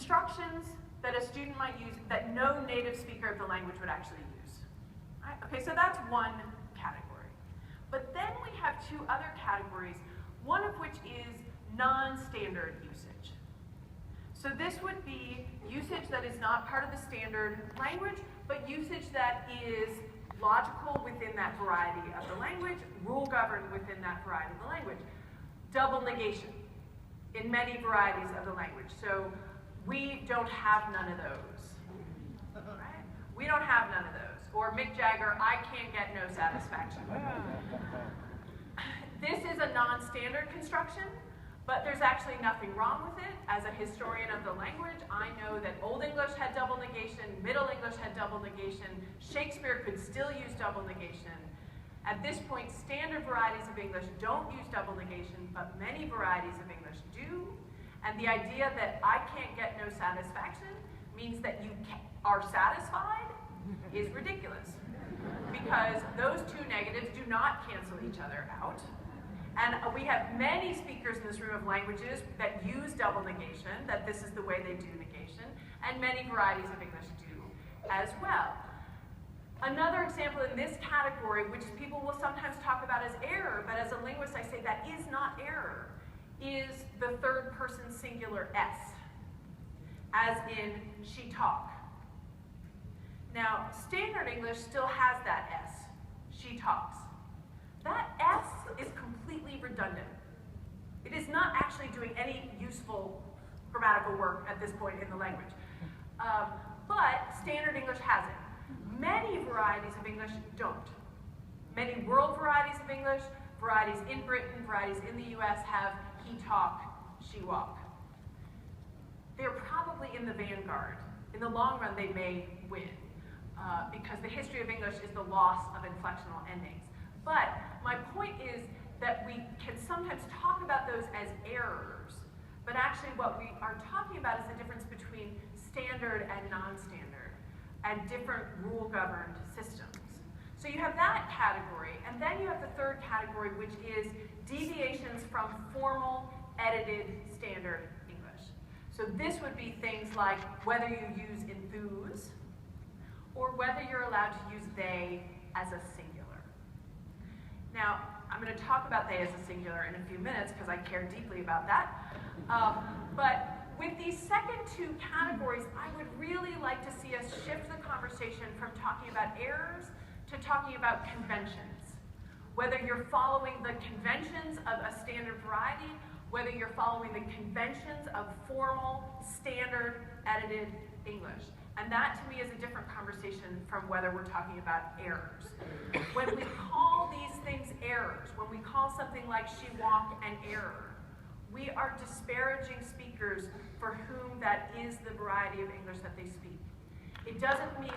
constructions that a student might use that no native speaker of the language would actually use. Right? Okay, so that's one category. But then we have two other categories, one of which is non-standard usage. So this would be usage that is not part of the standard language, but usage that is logical within that variety of the language, rule governed within that variety of the language. Double negation in many varieties of the language. So we don't have none of those. Right? We don't have none of those. Or Mick Jagger, I can't get no satisfaction. This is a non-standard construction, but there's actually nothing wrong with it. As a historian of the language, I know that Old English had double negation, Middle English had double negation, Shakespeare could still use double negation. At this point, standard varieties of English don't use double negation, but many varieties of English do. And the idea that I can't get no satisfaction means that you are satisfied is ridiculous. Because those two negatives do not cancel each other out. And we have many speakers in this room of languages that use double negation, that this is the way they do negation, and many varieties of English do as well. Another example in this category, which people will sometimes talk about as error, but as a linguist I say that is not error, is the third person singular S, as in she talk. Now, standard English still has that S, she talks. That S is completely redundant. It is not actually doing any useful grammatical work at this point in the language. But standard English has it. Many varieties of English don't. Many world varieties of English, varieties in Britain, varieties in the US have he talk, she walk. They're probably in the vanguard. In the long run, they may win, because the history of English is the loss of inflectional endings. But my point is that we can sometimes talk about those as errors, but actually what we are talking about is the difference between standard and non-standard, and different rule-governed systems. So you have that category, and then you have the third category, which is deviations from formal, edited, standard English. So this would be things like whether you use enthuse, or whether you're allowed to use they as a singular. Now, I'm going to talk about they as a singular in a few minutes, because I care deeply about that. But with these second two categories, I would really like to see us shift the conversation from talking about errors to talking about conventions. Whether you're following the conventions of a standard variety, whether you're following the conventions of formal, standard, edited English. And that, to me, is a different conversation from whether we're talking about errors. When we call these things errors, when we call something like she walk an error, we are disparaging speakers for whom that is the variety of English that they speak. It doesn't mean,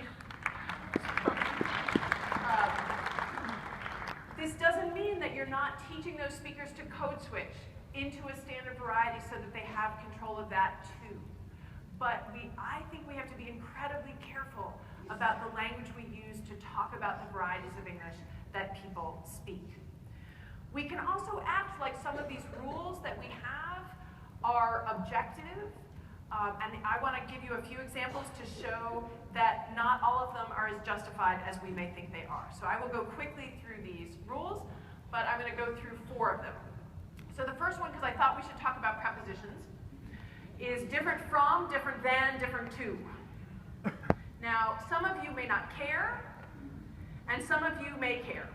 this doesn't mean that you're not teaching those speakers to code switch into a standard variety so that they have control of that too. But I think we have to be incredibly careful about the language we use to talk about the varieties of English that people speak. We can also act like some of these rules that we have are objective, and I want to give you a few examples to show that not all of them are as justified as we may think they are. So I will go quickly through these rules, but I'm going to go through 4 of them. So the first one, because I thought we should talk about prepositions, is different from, different than, different to. Now, some of you may not care, and some of you may care.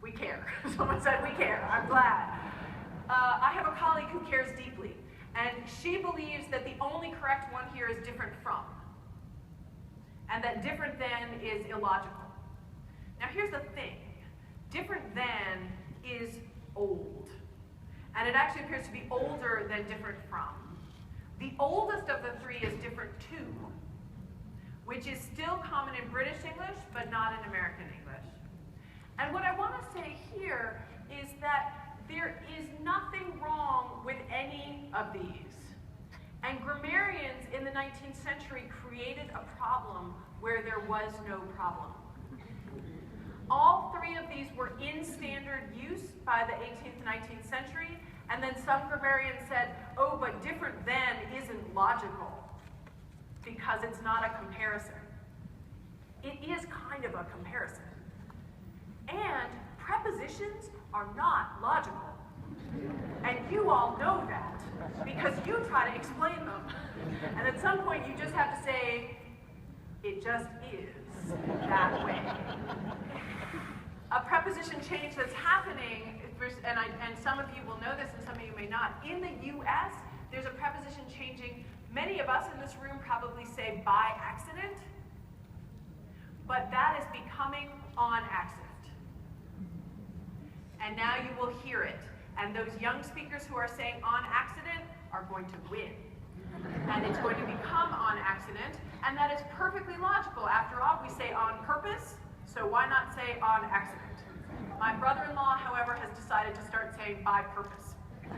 We care. Someone said we care. I'm glad. I have a colleague who cares deeply, and she believes that the only correct one here is different from, and that different than is illogical. Now, here's the thing. Different than is old, and it actually appears to be older than different from. The oldest of the 3 is different to, which is still common in British English, but not in American English. And what I want to say here is that there is nothing wrong with any of these. And grammarians in the 19th century created a problem where there was no problem. All 3 of these were in standard use by the 18th and 19th century, And then some grammarians said, oh, but different than isn't logical because it's not a comparison. It is kind of a comparison. And prepositions are not logical. And you all know that because you try to explain them. And at some point you just have to say, it just is that way. A preposition change that's happening, and some of you will know this and some of you may not, in the US, there's a preposition changing. Many of us in this room probably say by accident, but that is becoming on accident. And now you will hear it. And those young speakers who are saying on accident are going to win. And it's going to become on accident, and that is perfectly logical. After all, we say on purpose, so why not say on accident? My brother-in-law, however, has decided to start saying by purpose.